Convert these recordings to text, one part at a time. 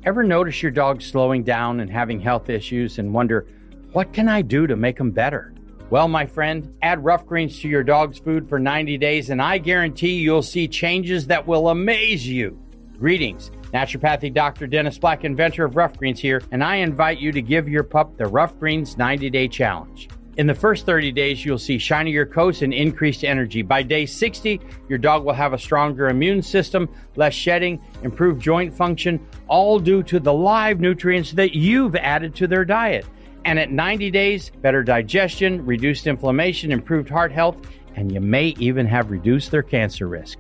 Ever notice your dog slowing down and having health issues and wonder, what can I do to make them better? Well, my friend, add Rough Greens to your dog's food for 90 days and I guarantee you'll see changes that will amaze you. Greetings, naturopathic Dr. Dennis Black, inventor of Rough Greens here, and I invite you to give your pup the Rough Greens 90-day challenge. In the first 30 days, you'll see shinier coats and increased energy. By day 60, your dog will have a stronger immune system, less shedding, improved joint function, all due to the live nutrients that you've added to their diet. And at 90 days, better digestion, reduced inflammation, improved heart health, and you may even have reduced their cancer risk.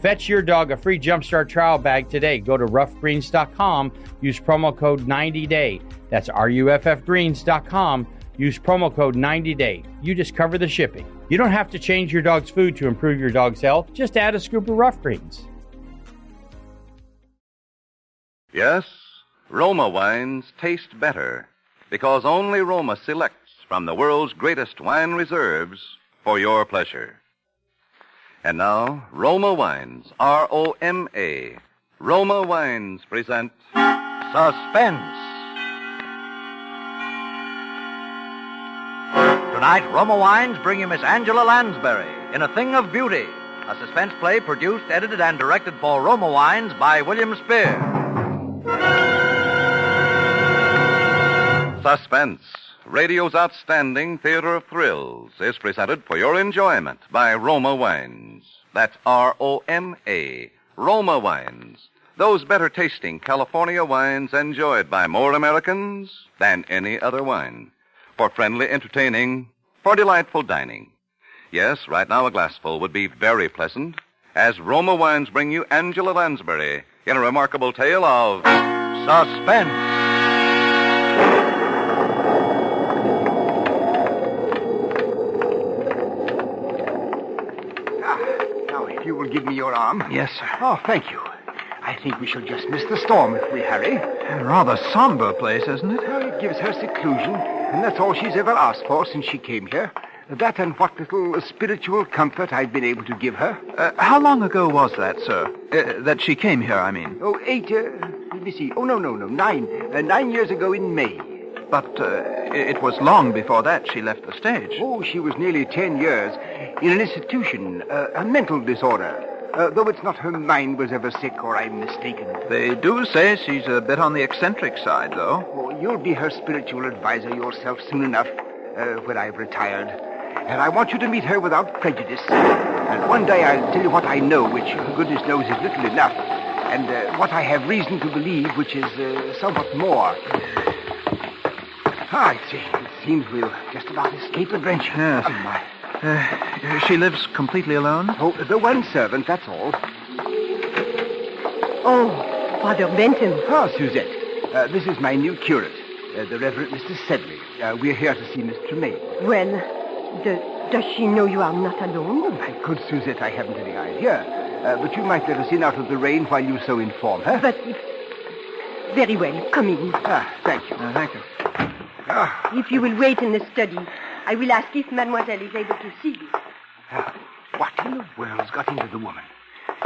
Fetch your dog a free Jumpstart trial bag today. Go to roughgreens.com, use promo code 90day. That's ruffgreens.com. Use promo code 90day. You just cover the shipping. You don't have to change your dog's food to improve your dog's health. Just add a scoop of Rough Greens. Yes, Roma wines taste better because only Roma selects from the world's greatest wine reserves for your pleasure. And now, Roma Wines, R-O-M-A. Roma Wines present Suspense. Tonight, Roma Wines bring you Miss Angela Lansbury in A Thing of Beauty, a suspense play produced, edited, and directed for Roma Wines by William Spear. Suspense, radio's outstanding theater of thrills, is presented for your enjoyment by Roma Wines. That's R-O-M-A, Roma Wines. Those better-tasting California wines enjoyed by more Americans than any other wine. For friendly entertaining, for delightful dining. Yes, right now a glassful would be very pleasant, as Roma Wines bring you Angela Lansbury in a remarkable tale of suspense. Now, if you will give me your arm. Yes, sir. Oh, thank you. I think we shall just miss the storm if we hurry. A rather somber place, isn't it? Well, it gives her seclusion, and that's all she's ever asked for since she came here. That and what little spiritual comfort I've been able to give her. How long ago was that, sir? That she came here, I mean. Oh, 8, let me see. Oh, no, 9. 9 years ago in May. But it was long before that she left the stage. Oh, she was nearly 10 years in an institution, a mental disorder. Though it's not her mind was ever sick, or I'm mistaken. They do say she's a bit on the eccentric side, though. Oh, you'll be her spiritual advisor yourself soon enough, when I've retired. And I want you to meet her without prejudice. And one day I'll tell you what I know, which, goodness knows, is little enough. And what I have reason to believe, which is somewhat more. It seems we'll just about escape adventure. Yes. Oh, my. She lives completely alone? Oh, the one servant, that's all. Oh, Father Benton. Ah, Suzette. This is my new curate, the Reverend Mr. Sedley. We're here to see Miss Tremaine. Well, does she know you are not alone? My good Suzette, I haven't any idea. But you might let us in out of the rain while you so inform her. But very well, come in. Thank you. Thank you. If you will wait in the study, I will ask if Mademoiselle is able to see you. What in the world's got into the woman?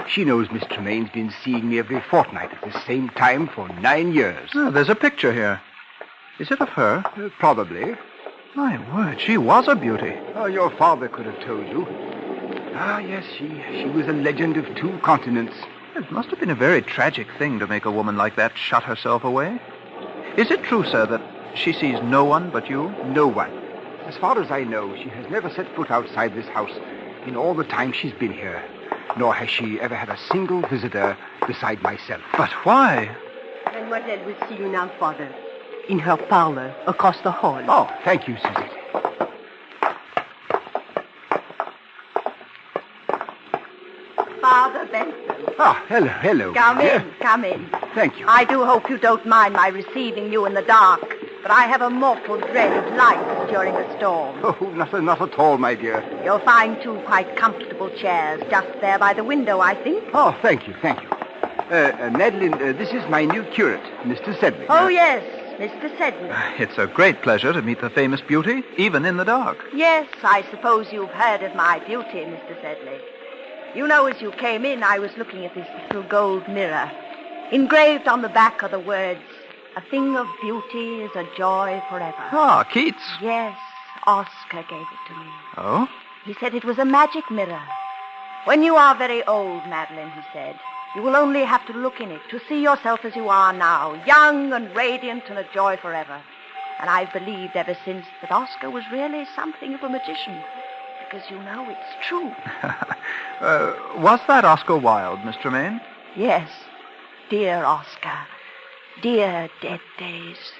She knows Miss Tremaine's been seeing me every fortnight at the same time for 9 years. Oh, there's a picture here. Is it of her? Probably. My word, she was a beauty. Oh, your father could have told you. Yes, she was a legend of 2 continents. It must have been a very tragic thing to make a woman like that shut herself away. Is it true, sir, that she sees no one but you? No one. As far as I know, she has never set foot outside this house in all the time she's been here. Nor has she ever had a single visitor beside myself. But why? Mademoiselle will see you now, Father. In her parlor, across the hall. Oh, thank you, Suzette. Father Benson. Hello. Come in. Thank you. I do hope you don't mind my receiving you in the dark, but I have a mortal dread of light during a storm. Oh, not at all, my dear. You'll find 2 quite comfortable chairs just there by the window, I think. Oh, thank you. Madeline, this is my new curate, Mr. Sedley. Oh, yes, Mr. Sedley. It's a great pleasure to meet the famous beauty, even in the dark. Yes, I suppose you've heard of my beauty, Mr. Sedley. You know, as you came in, I was looking at this little gold mirror. Engraved on the back are the words, "A thing of beauty is a joy forever." Ah, Keats. Yes, Oscar gave it to me. Oh? He said it was a magic mirror. "When you are very old, Madeline," he said, "you will only have to look in it to see yourself as you are now, young and radiant and a joy forever." And I've believed ever since that Oscar was really something of a magician, because you know it's true. Was that Oscar Wilde, Miss Tremaine? Yes, dear Oscar, dear dead days.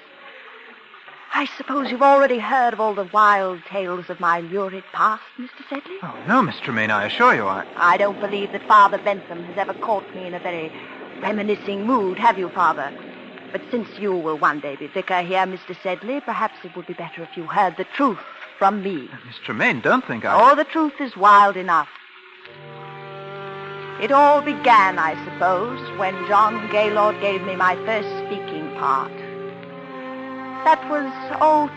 I suppose you've already heard of all the wild tales of my lurid past, Mr. Sedley? Oh, no, Miss Tremaine, I assure you I don't believe that Father Bentham has ever caught me in a very reminiscing mood, have you, Father? But since you will one day be vicar here, Mr. Sedley, perhaps it would be better if you heard the truth from me. Miss Tremaine, don't think I... Oh, the truth is wild enough. It all began, I suppose, when John Gaylord gave me my first speaking part. That was,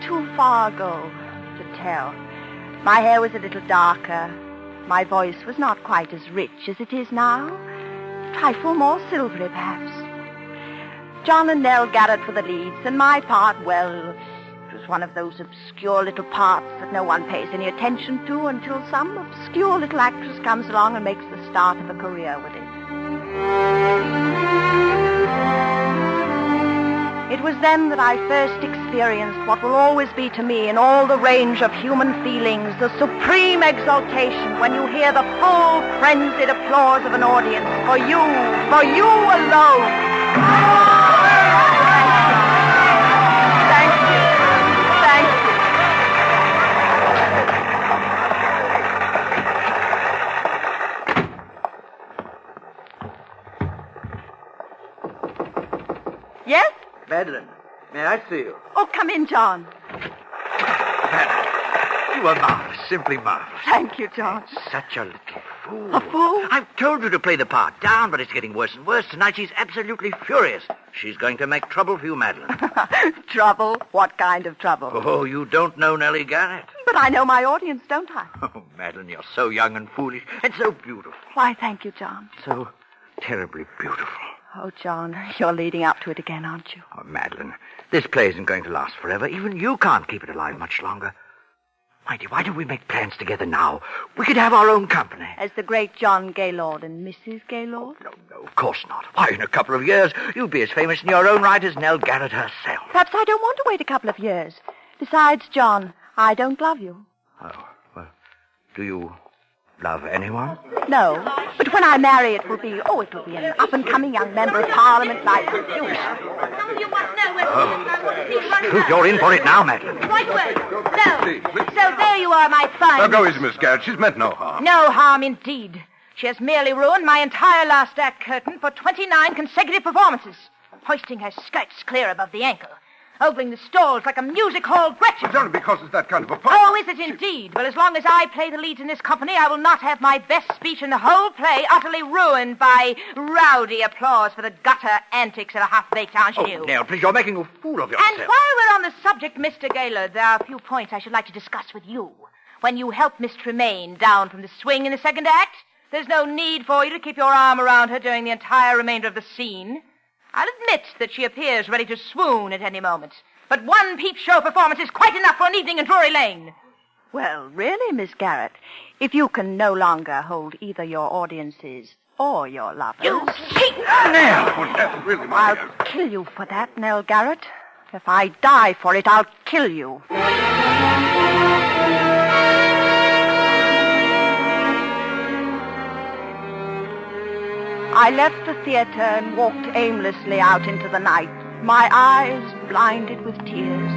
too far ago to tell. My hair was a little darker. My voice was not quite as rich as it is now. A trifle more silvery, perhaps. John and Nell Garrett were the leads, and my part, well, it was one of those obscure little parts that no one pays any attention to until some obscure little actress comes along and makes the start of a career with it. It was then that I first experienced what will always be to me in all the range of human feelings, the supreme exaltation when you hear the full frenzied applause of an audience for you alone. Thank you. Thank you. Yes? Madeline, may I see you? Oh, come in, John. Madeline, you are marvelous, simply marvelous. Thank you, John. Such a little fool. A fool? I've told you to play the part down, but it's getting worse and worse. Tonight she's absolutely furious. She's going to make trouble for you, Madeline. Trouble? What kind of trouble? Oh, you don't know Nellie Garrett. But I know my audience, don't I? Oh, Madeline, you're so young and foolish and so beautiful. Why, thank you, John. So terribly beautiful. Oh, John, you're leading up to it again, aren't you? Oh, Madeline, this play isn't going to last forever. Even you can't keep it alive much longer. My dear, why don't we make plans together now? We could have our own company. As the great John Gaylord and Mrs. Gaylord? No, of course not. Why, in a couple of years, you'll be as famous in your own right as Nell Garrett herself. Perhaps I don't want to wait a couple of years. Besides, John, I don't love you. Oh, well, do you love anyone? No, but when I marry, it will be an up-and-coming young member of Parliament like you. Truth, you're in for it now, Madeline. Right away. So there you are, my fine... Now go easy, Miss Garrett. She's meant no harm. No harm, indeed. She has merely ruined my entire last act curtain for 29 consecutive performances, hoisting her skirts clear above the ankle, ogling the stalls like a music hall Gretchen. It's only because it's that kind of a part. Oh, is it indeed? Well, as long as I play the leads in this company, I will not have my best speech in the whole play utterly ruined by rowdy applause for the gutter antics of a half-baked ingenue. Oh, Nell, please, you're making a fool of yourself. And while we're on the subject, Mr. Gaylord, there are a few points I should like to discuss with you. When you help Miss Tremaine down from the swing in the second act, there's no need for you to keep your arm around her during the entire remainder of the scene. I'll admit that she appears ready to swoon at any moment. But one peep show performance is quite enough for an evening in Drury Lane. Well, really, Miss Garrett, if you can no longer hold either your audiences or your lovers... You cheat! Nell! Oh, that's really I'll kill you for that, Nell Garrett. If I die for it, I'll kill you. I left the theater and walked aimlessly out into the night, my eyes blinded with tears.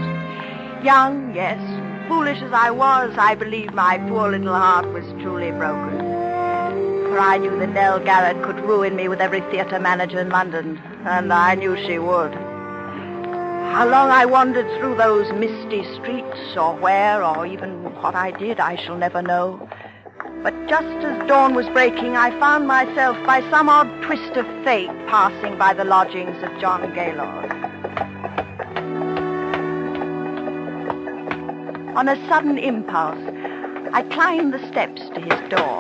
Young, yes, foolish as I was, I believed my poor little heart was truly broken. For I knew that Nell Garrett could ruin me with every theater manager in London, and I knew she would. How long I wandered through those misty streets, or where, or even what I did, I shall never know. But just as dawn was breaking, I found myself, by some odd twist of fate, passing by the lodgings of John Gaylord. On a sudden impulse, I climbed the steps to his door.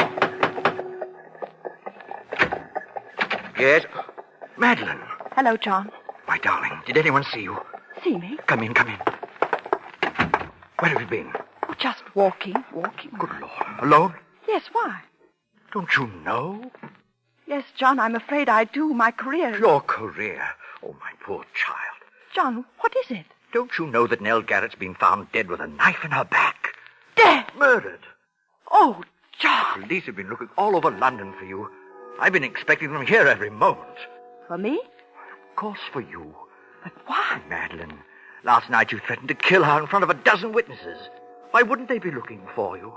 Yes? Madeline. Hello, John. My darling, did anyone see you? See me? Come in. Where have you been? Oh, just walking. Good Lord. Alone? Yes, why? Don't you know? Yes, John, I'm afraid I do. My career... Your career. Oh, my poor child. John, what is it? Don't you know that Nell Garrett's been found dead with a knife in her back? Dead? Murdered. Oh, John. The police have been looking all over London for you. I've been expecting them here every moment. For me? Of course for you. But why? Madeline, last night you threatened to kill her in front of a dozen witnesses. Why wouldn't they be looking for you?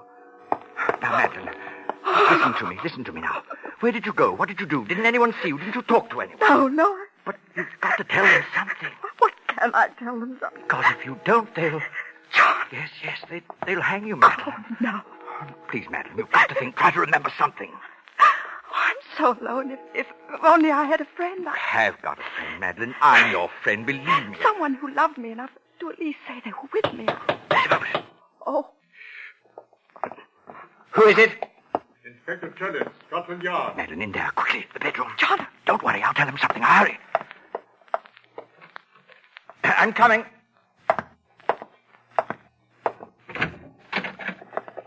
Now, Madeline, listen to me now. Where did you go? What did you do? Didn't anyone see you? Didn't you talk to anyone? No. But you've got to tell them something. What can I tell them, John? Because if you don't, they'll... Yes, they'll hang you, Madeline. Oh, no. Please, Madeline, you've got to think. Try to remember something. Oh, I'm so alone. If only I had a friend. I have got a friend, Madeline. I'm your friend, believe me. Someone who loved me enough to at least say they were with me. Oh. Who is it? Inspector Trellis, Scotland Yard. Madeline, in there, quickly, the bedroom. John. Don't worry, I'll tell him something. Hurry. I'm coming.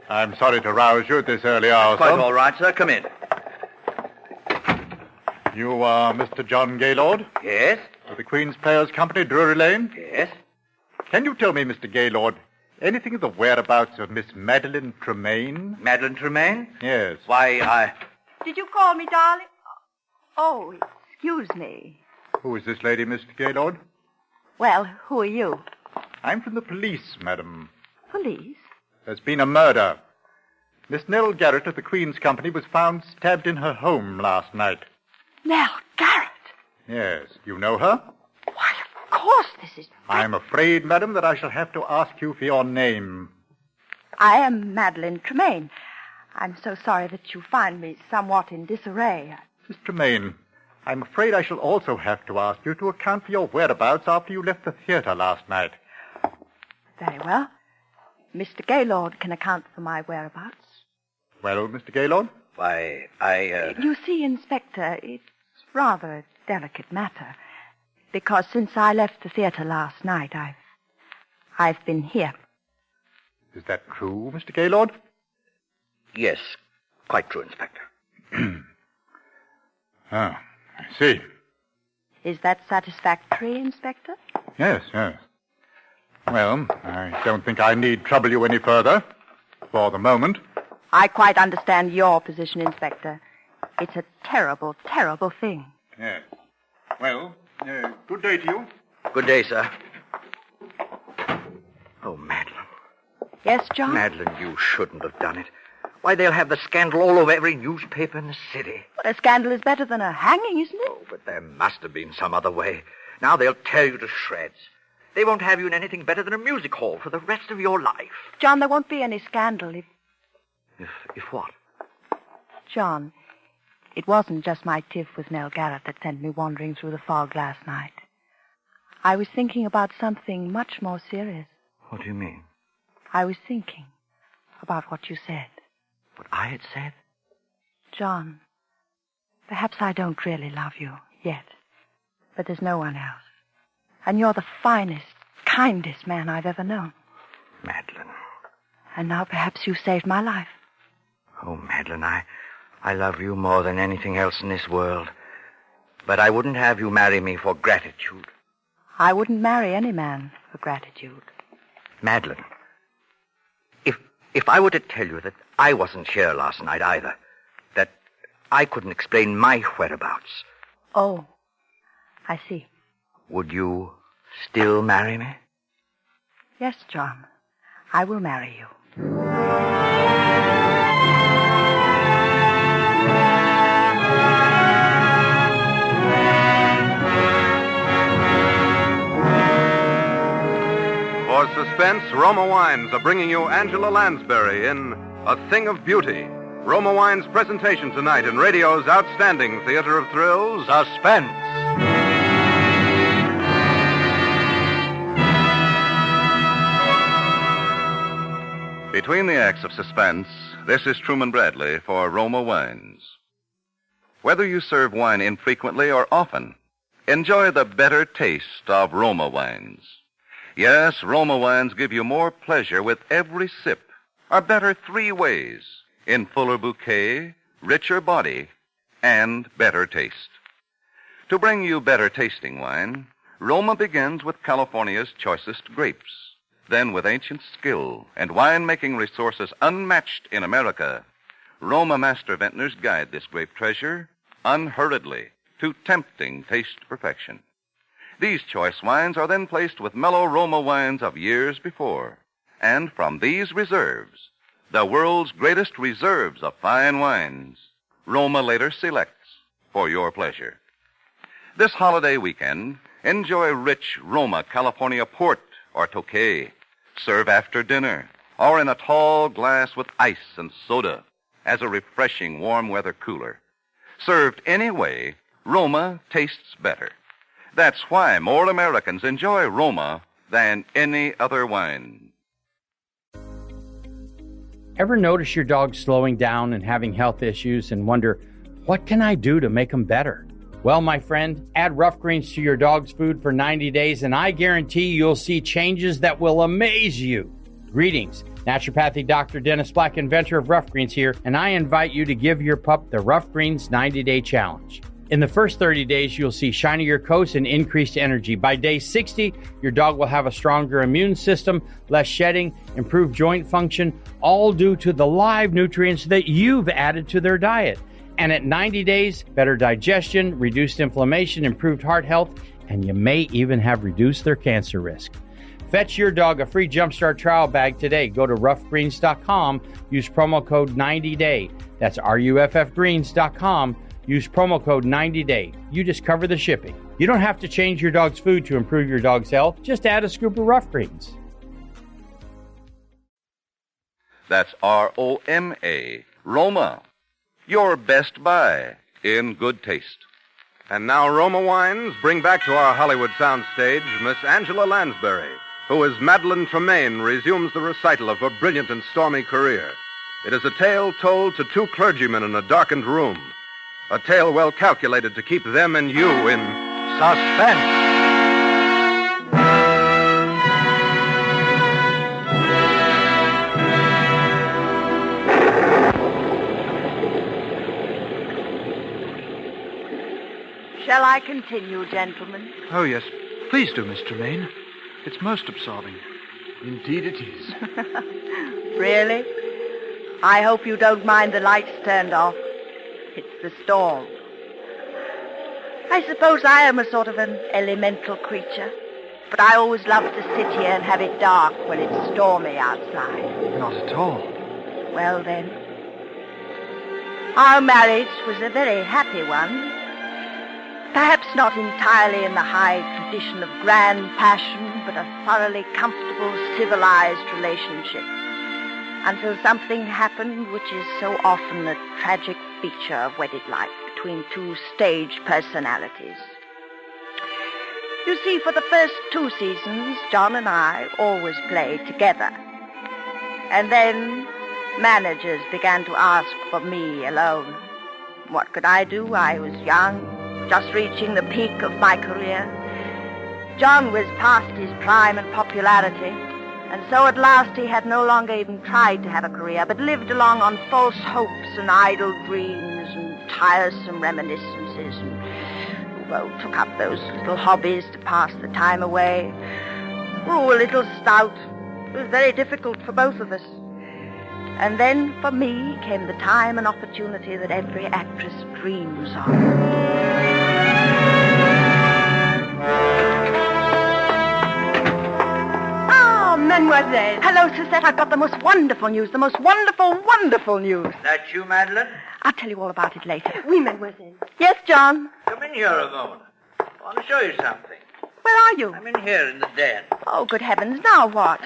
I'm sorry to rouse you at this early hour, Quite sir. all right, sir. Come in. You are Mr. John Gaylord, Yes? of the Queen's Players Company, Drury Lane? Yes? Can you tell me, Mr. Gaylord, anything of the whereabouts of Miss Madeline Tremaine? Madeline Tremaine? Yes. Why, Did you call me, darling? Oh, excuse me. Who is this lady, Mr. Gaylord? Well, who are you? I'm from the police, madam. Police? There's been a murder. Miss Nell Garrett of the Queen's Company was found stabbed in her home last night. Nell Garrett? Yes. You know her? Why, of course this is... I'm afraid, madam, that I shall have to ask you for your name. I am Madeline Tremaine. I'm so sorry that you find me somewhat in disarray. Miss Tremaine, I'm afraid I shall also have to ask you to account for your whereabouts after you left the theater last night. Very well. Mr. Gaylord can account for my whereabouts. Well, Mr. Gaylord? why, You see, Inspector, it's rather a delicate matter. Because since I left the theater last night, I've been here. Is that true, Mr. Gaylord? Yes, quite true, Inspector. I see. Is that satisfactory, Inspector? Yes. Well, I don't think I need trouble you any further, for the moment. I quite understand your position, Inspector. It's a terrible, terrible thing. Yes. Well, good day to you. Good day, sir. Oh, Madeline. Yes, John? Madeline, you shouldn't have done it. Why, they'll have the scandal all over every newspaper in the city. Well, a scandal is better than a hanging, isn't it? Oh, but there must have been some other way. Now they'll tear you to shreds. They won't have you in anything better than a music hall for the rest of your life. John, there won't be any scandal if... If what? John, it wasn't just my tiff with Nell Garrett that sent me wandering through the fog last night. I was thinking about something much more serious. What do you mean? I was thinking about what you said. What I had said? John, perhaps I don't really love you yet, but there's no one else. And you're the finest, kindest man I've ever known. Madeline. And now perhaps you've saved my life. Oh, Madeline, I love you more than anything else in this world. But I wouldn't have you marry me for gratitude. I wouldn't marry any man for gratitude. Madeline, if I were to tell you that I wasn't here last night either, that I couldn't explain my whereabouts... Oh, I see. Would you still marry me? Yes, John, I will marry you. For Suspense, Roma Wines are bringing you Angela Lansbury in A Thing of Beauty. Roma Wines' presentation tonight in radio's outstanding theater of thrills, Suspense. Between the acts of Suspense, this is Truman Bradley for Roma Wines. Whether you serve wine infrequently or often, enjoy the better taste of Roma wines. Yes, Roma wines give you more pleasure with every sip, are better 3 ways, in fuller bouquet, richer body, and better taste. To bring you better tasting wine, Roma begins with California's choicest grapes. Then, with ancient skill and wine-making resources unmatched in America, Roma master vintners guide this grape treasure unhurriedly to tempting taste perfection. These choice wines are then placed with mellow Roma wines of years before. And from these reserves, the world's greatest reserves of fine wines, Roma later selects for your pleasure. This holiday weekend, enjoy rich Roma California port or Tokay. Serve after dinner or in a tall glass with ice and soda as a refreshing warm weather cooler. Served any way, Roma tastes better. That's why more Americans enjoy Roma than any other wine. Ever notice your dog slowing down and having health issues and wonder, what can I do to make them better? Well, my friend, add rough greens to your dog's food for 90 days, and I guarantee you'll see changes that will amaze you. Greetings. Naturopathic Dr. Dennis Black, inventor of Rough Greens here, and I invite you to give your pup the Rough Greens 90-Day Challenge. In the first 30 days, you'll see shinier coats and increased energy. By day 60, your dog will have a stronger immune system, less shedding, improved joint function, all due to the live nutrients that you've added to their diet. And at 90 days, better digestion, reduced inflammation, improved heart health, and you may even have reduced their cancer risk. Fetch your dog a free Jumpstart trial bag today. Go to roughgreens.com. Use promo code 90day. That's ruffgreens.com. Use promo code 90day. You just cover the shipping. You don't have to change your dog's food to improve your dog's health. Just add a scoop of Rough Greens. That's R-O-M-A, Roma. Your best buy in good taste. And now Roma Wines bring back to our Hollywood soundstage Miss Angela Lansbury, who as Madeline Tremaine resumes the recital of her brilliant and stormy career. It is a tale told to 2 clergymen in a darkened room. A tale well calculated to keep them and you in suspense. Shall I continue, gentlemen? Oh, yes. Please do, Miss Tremaine. It's most absorbing. Indeed it is. Really? I hope you don't mind the lights turned off. It's the storm. I suppose I am a sort of an elemental creature, but I always love to sit here and have it dark when it's stormy outside. Not at all. Well, then. Our marriage was a very happy one. Perhaps not entirely in the high tradition of grand passion, but a thoroughly comfortable, civilized relationship. Until something happened which is so often a tragic feature of wedded life between 2 staged personalities. You see, for the first 2 seasons, John and I always played together. And then managers began to ask for me alone. What could I do? I was young, just reaching the peak of my career. John was past his prime and popularity, and so at last he had no longer even tried to have a career, but lived along on false hopes and idle dreams and tiresome reminiscences, and, well, took up those little hobbies to pass the time away. Grew a little stout. It was very difficult for both of us. And then for me came the time and opportunity that every actress dreams of. Mademoiselle. Hello, Susette. I've got the most wonderful news. The most wonderful, wonderful news. That you, Madeline? I'll tell you all about it later. Oui, mademoiselle. Yes, John? Come in here a moment. I want to show you something. Where are you? I'm in here in the den. Oh, good heavens. Now what?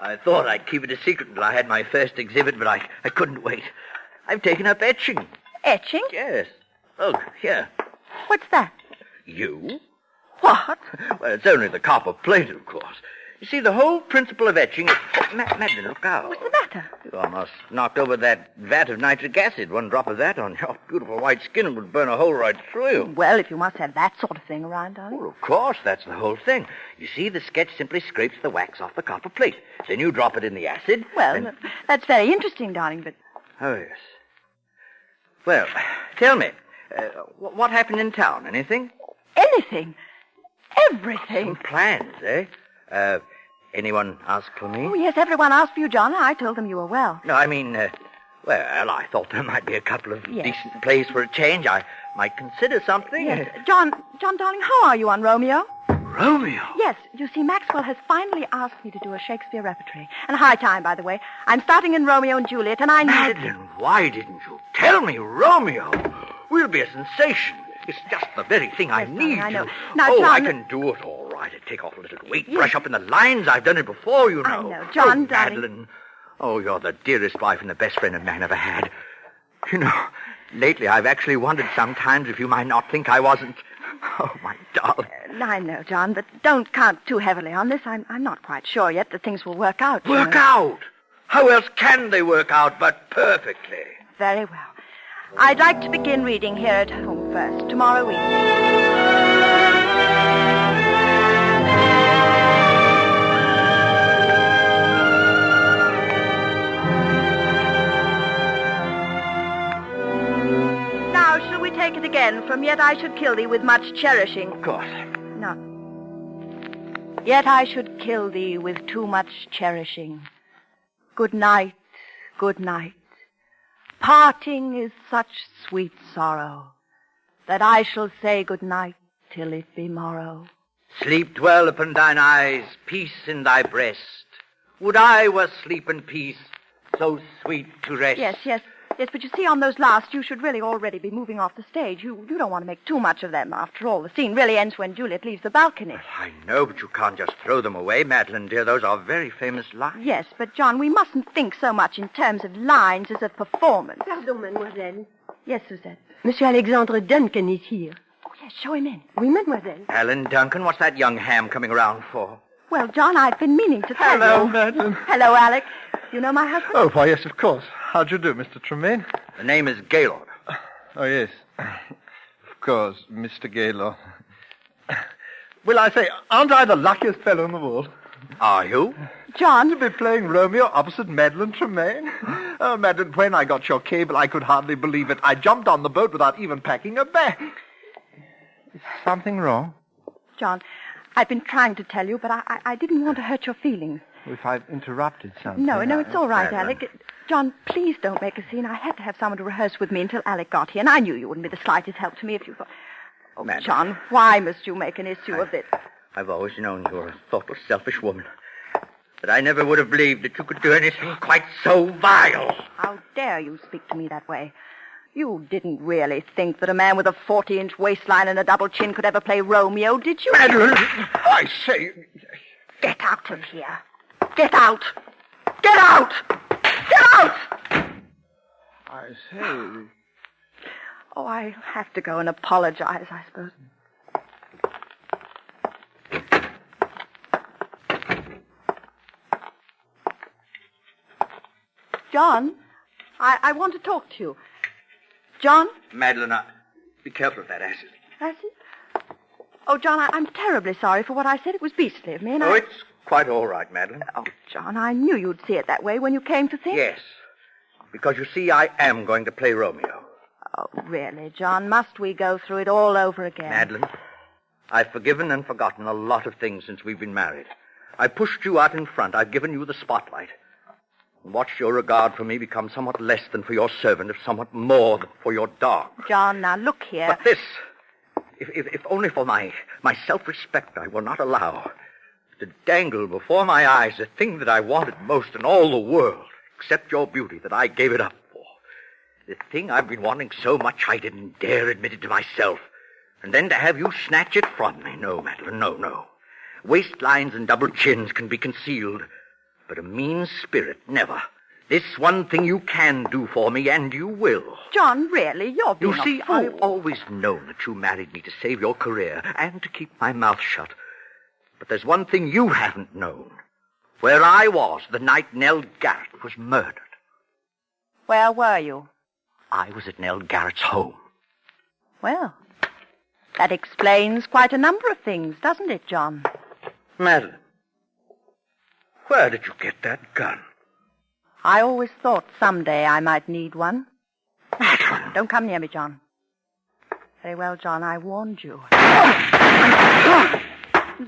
I thought I'd keep it a secret until I had my first exhibit, but I couldn't wait. I've taken up etching. Etching? Yes. Look, here. What's that? You? What? Well, it's only the copper plate, of course. You see, the whole principle of etching is... Oh, Madeline, look out. What's the matter? matter? You almost knocked over that vat of nitric acid. One drop of that on your beautiful white skin would burn a hole right through you. Well, if you must have that sort of thing around, darling. Well, of course, that's the whole thing. You see, the sketch simply scrapes the wax off the copper plate. Then you drop it in the acid. Well, that's very interesting, darling, but... Oh, yes. Well, tell me, what happened in town? Anything? Anything. Everything. Some plans, eh? Anyone ask for me? Oh, yes, everyone asked for you, John. I told them you were well. No, I mean, well, I thought there might be a couple of decent plays for a change. I might consider something. Yes. John, darling, how are you on Romeo? Romeo? Yes, you see, Maxwell has finally asked me to do a Shakespeare repertory. And high time, by the way. I'm starting in Romeo and Juliet, and I needed... Madeline, why didn't you tell me Romeo? We'll be a sensation. It's just the very thing I need. I know. You. Now, John... I can do it all right. I take off a little weight, brush up in the lines. I've done it before, you know. I know. John, darling. Madeline. Oh, you're the dearest wife and the best friend a man ever had. You know, lately I've actually wondered sometimes if you might not think I wasn't... Oh, my darling. I know, John, but don't count too heavily on this. I'm not quite sure yet that things will work out. Work out? How else can they work out but perfectly? Very well. I'd like to begin reading here at home first, tomorrow evening. Now, shall we take it again from yet I should kill thee with much cherishing? Of course. No. Yet I should kill thee with too much cherishing. Good night, good night. Parting is such sweet sorrow that I shall say good night till it be morrow. Sleep dwell upon thine eyes, peace in thy breast. Would I were sleep and peace, so sweet to rest. Yes, but you see, on those last, you should really already be moving off the stage. You don't want to make too much of them. After all, the scene really ends when Juliet leaves the balcony. Well, I know, but you can't just throw them away, Madeline, dear. Those are very famous lines. Yes, but, John, we mustn't think so much in terms of lines as of performance. Pardon, mademoiselle. Yes, Suzette. Monsieur Alexandre Duncan is here. Oh, yes, show him in. Oui, mademoiselle. Alan Duncan, what's that young ham coming around for? Well, John, I've been meaning to tell you. Hello, Madeline. Hello, Alec. You know my husband? Oh, why, yes, of course. How do you do, Mr. Tremaine? The name is Gaylord. Oh, yes. Of course, Mr. Gaylord. Well, I say, aren't I the luckiest fellow in the world? Are you? John? To be playing Romeo opposite Madeline Tremaine? Oh, Madeline, when I got your cable, I could hardly believe it. I jumped on the boat without even packing a bag. Is something wrong? John, I've been trying to tell you, but I didn't want to hurt your feelings. If I've interrupted something... No, it's all right, Madeline. Alec. John, please don't make a scene. I had to have someone to rehearse with me until Alec got here, and I knew you wouldn't be the slightest help to me if you thought... Oh, Madeline. John, why must you make an issue of this? I've always known you were a thoughtless, selfish woman. But I never would have believed that you could do anything quite so vile. How dare you speak to me that way? You didn't really think that a man with a 40-inch waistline and a double chin could ever play Romeo, did you? Madeline, I say... Get out of here. Get out. Get out. Get out. I say... Oh, I have to go and apologize, I suppose. John, I want to talk to you. John? Madeline, be careful of that acid. Acid? Oh, John, I'm terribly sorry for what I said. It was beastly of me, and It's quite all right, Madeline. Oh, John, I knew you'd see it that way when you came to think. Yes, because you see, I am going to play Romeo. Oh, really, John? Must we go through it all over again? Madeline, I've forgiven and forgotten a lot of things since we've been married. I pushed you out in front. I've given you the spotlight. And watched your regard for me become somewhat less than for your servant, if somewhat more than for your dog. John, now look here. But this, if only for my self-respect, I will not allow to dangle before my eyes the thing that I wanted most in all the world, except your beauty, that I gave it up for. The thing I've been wanting so much I didn't dare admit it to myself. And then to have you snatch it from me. No, Madeline, no. Waistlines and double chins can be concealed, but a mean spirit, never. This one thing you can do for me, and you will. John, really, you're being You see, a fool. I've always known that you married me to save your career and to keep my mouth shut. But there's one thing you haven't known. where I was the night Nell Garrett was murdered. Where were you? I was at Nell Garrett's home. Well, that explains quite a number of things, doesn't it, John? Madeline, where did you get that gun? I always thought someday I might need one. Madeline! Don't come near me, John. Very well, John, I warned you.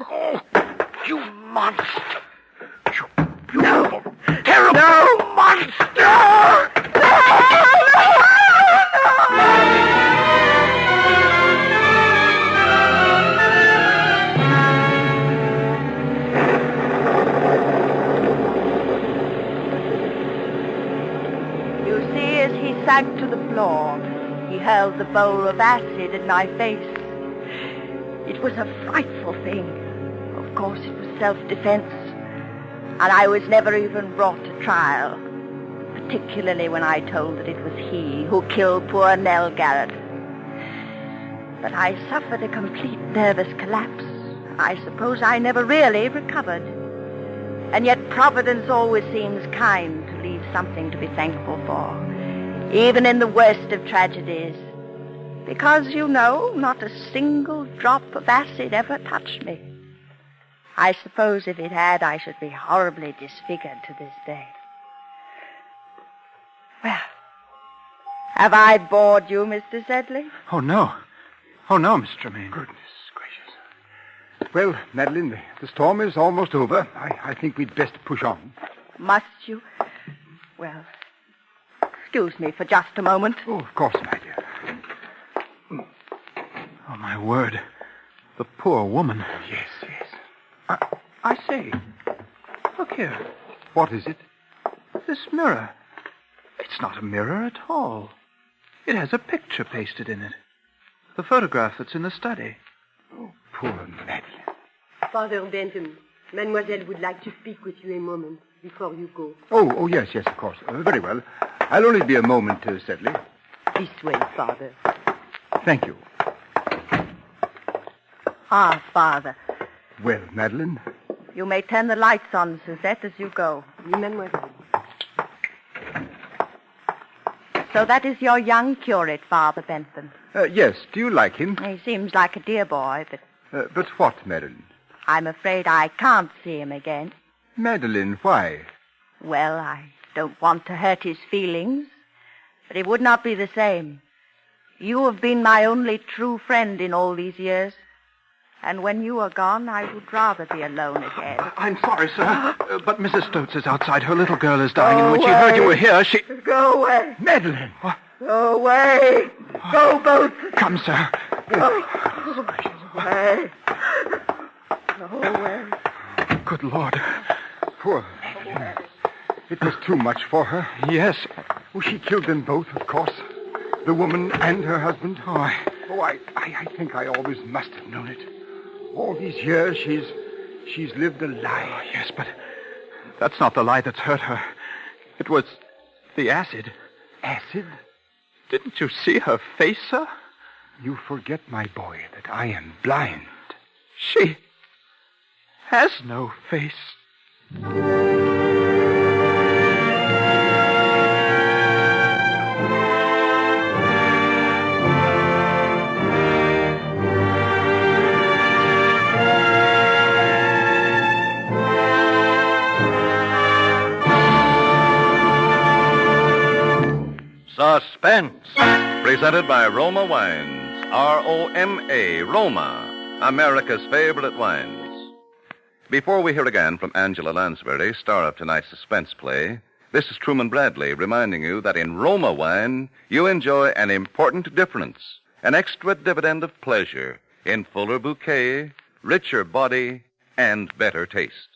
Oh, you monster! You beautiful, terrible monster! You see, as he sank to the floor, he hurled the bowl of acid at my face. It was a frightful thing. Of course, it was self-defense. And I was never even brought to trial, particularly when I told that it was he who killed poor Nell Garrett. But I suffered a complete nervous collapse. I suppose I never really recovered. And yet Providence always seems kind to leave something to be thankful for, even in the worst of tragedies. Because, you know, not a single drop of acid ever touched me. I suppose if it had, I should be horribly disfigured to this day. Well, have I bored you, Mr. Sedley? Oh, no. Oh, no, Miss Tremaine. Goodness gracious. Well, Madeline, the storm is almost over. I think we'd best push on. Must you? Well, excuse me for just a moment. Oh, of course, my dear. Oh, my word. The poor woman. Yes. I say, look here. What is it? This mirror. It's not a mirror at all. It has a picture pasted in it. The photograph that's in the study. Oh, poor Madeline. Father Bentham, Mademoiselle would like to speak with you a moment before you go. Oh, yes, of course. Very well. I'll only be a moment, Sedley. This way, Father. Thank you. Ah, Father. Well, Madeline? You may turn the lights on, Suzette, as you go. Oui, Mademoiselle. So that is your young curate, Father Bentham. Yes. Do you like him? He seems like a dear boy, but... But what, Madeline? I'm afraid I can't see him again. Madeline, why? Well, I don't want to hurt his feelings, but it would not be the same. You have been my only true friend in all these years. And when you are gone, I would rather be alone again. I'm sorry, sir, but Mrs. Stotz is outside. Her little girl is dying, and when she heard you were here, she... Go away. Madeline! What? Go away. Go both. Come, sir. Go away. Go away. Good Lord. Poor Madeline. It was too much for her. Yes. Oh, she killed them both, of course. The woman and her husband. I think I always must have known it. All these years, she's lived a lie. Oh, yes, but that's not the lie that's hurt her. It was the acid. Acid? Didn't you see her face, sir? You forget, my boy, that I am blind. She has no face. Suspense, presented by Roma Wines. R-O-M-A, Roma, America's favorite wines. Before we hear again from Angela Lansbury, star of tonight's suspense play, this is Truman Bradley reminding you that in Roma Wine, you enjoy an important difference, an extra dividend of pleasure in fuller bouquet, richer body, and better taste.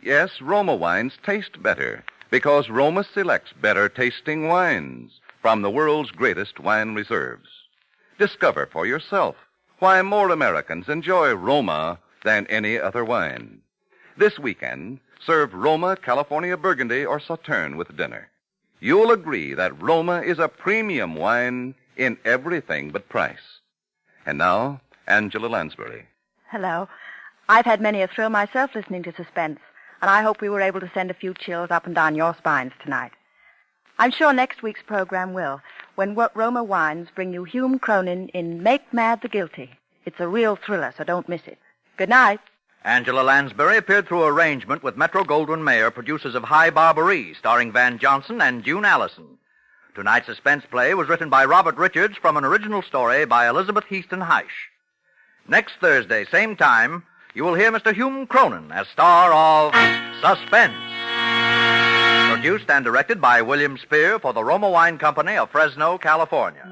Yes, Roma wines taste better because Roma selects better-tasting wines from the world's greatest wine reserves. Discover for yourself why more Americans enjoy Roma than any other wine. This weekend, serve Roma California Burgundy or Sauterne with dinner. You'll agree that Roma is a premium wine in everything but price. And now, Angela Lansbury. Hello. I've had many a thrill myself listening to Suspense. and I hope we were able to send a few chills up and down your spines tonight. I'm sure next week's program will, when Roma Wines bring you Hume Cronin in Make Mad the Guilty. It's a real thriller, so don't miss it. Good night. Angela Lansbury appeared through arrangement with Metro-Goldwyn-Mayer, producers of High Barbary, starring Van Johnson and June Allison. Tonight's suspense play was written by Robert Richards from an original story by Elizabeth Heaston Heish. Next Thursday, same time, you will hear Mr. Hume Cronin as star of Suspense. Produced and directed by William Spear for the Roma Wine Company of Fresno, California.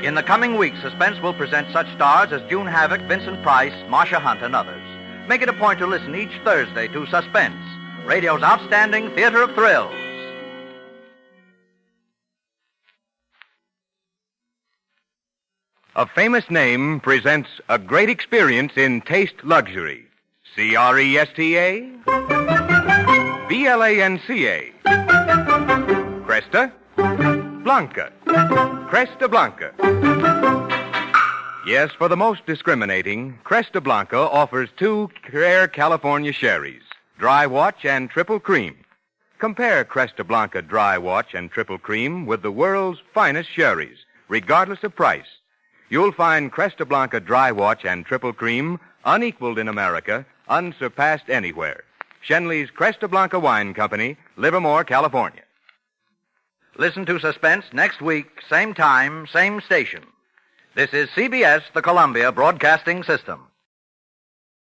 In the coming weeks, Suspense will present such stars as June Havoc, Vincent Price, Marcia Hunt, and others. Make it a point to listen each Thursday to Suspense, radio's outstanding theater of thrills. A famous name presents a great experience in taste luxury. Cresta? Blanca. Cresta Blanca. Cresta Blanca. Yes, for the most discriminating, Cresta Blanca offers two rare California sherries, Dry Watch and Triple Cream. Compare Cresta Blanca Dry Watch and Triple Cream with the world's finest sherries, regardless of price. You'll find Cresta Blanca Dry Watch and Triple Cream unequaled in America, unsurpassed anywhere. Shenley's Cresta Blanca Wine Company, Livermore, California. Listen to Suspense next week, same time, same station. This is CBS, the Columbia Broadcasting System.